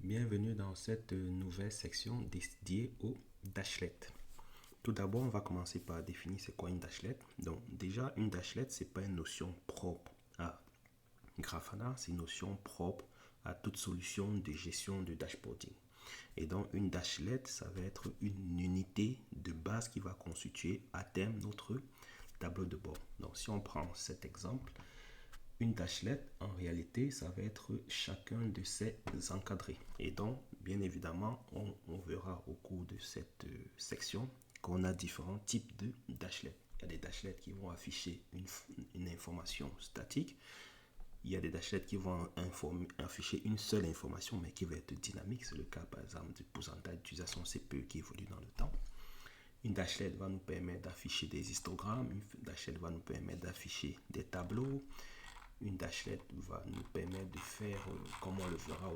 Bienvenue dans cette nouvelle section dédiée au dashlet. Tout d'abord, on va commencer par définir c'est quoi une dashlet. Donc déjà, une dashlet, c'est pas une notion propre à Grafana, c'est une notion propre à toute solution de gestion de dashboarding. Et donc une dashlet, ça va être une unité de base qui va constituer à terme notre tableau de bord. Donc si on prend cet exemple, une dashlet, en réalité, ça va être chacun de ces encadrés. Et donc, bien évidemment, on verra au cours de cette section qu'on a différents types de dashlets. Il y a des dashlets qui vont afficher une information statique. Il y a des dashlets qui vont afficher une seule information, mais qui va être dynamique. C'est le cas, par exemple, du pourcentage d'utilisation CPU qui évolue dans le temps. Une dashlet va nous permettre d'afficher des histogrammes. Une dashlet va nous permettre d'afficher des tableaux. Une dashlet va nous permettre de faire, comme on le verra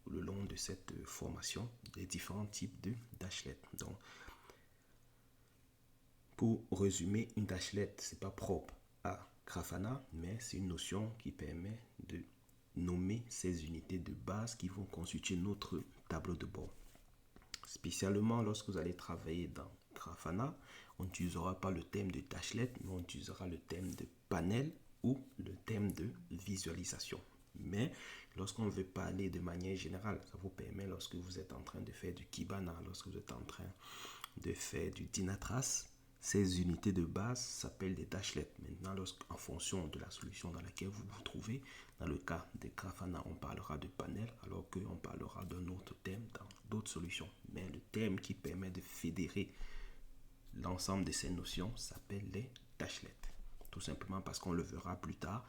le long de cette formation, les différents types de dashlet. Donc, pour résumer, une dashlet, c'est pas propre à Grafana, mais c'est une notion qui permet de nommer ces unités de base qui vont constituer notre tableau de bord. Spécialement lorsque vous allez travailler dans Grafana, on n'utilisera pas le thème de dashlet, mais on utilisera le thème de panel ou le thème de visualisation. Mais lorsqu'on veut parler de manière générale, ça vous permet lorsque vous êtes en train de faire du Kibana, lorsque vous êtes en train de faire du Dynatrace, ces unités de base s'appellent des dashlets. Maintenant, en fonction de la solution dans laquelle vous vous trouvez, dans le cas de Grafana, on parlera de panel, alors qu'on parlera d'un autre thème dans d'autres solutions. Mais le thème qui permet de fédérer l'ensemble de ces notions s'appelle les dashlets. Tout simplement parce qu'on le verra plus tard,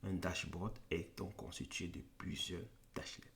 un dashboard est donc constitué de plusieurs dashlets.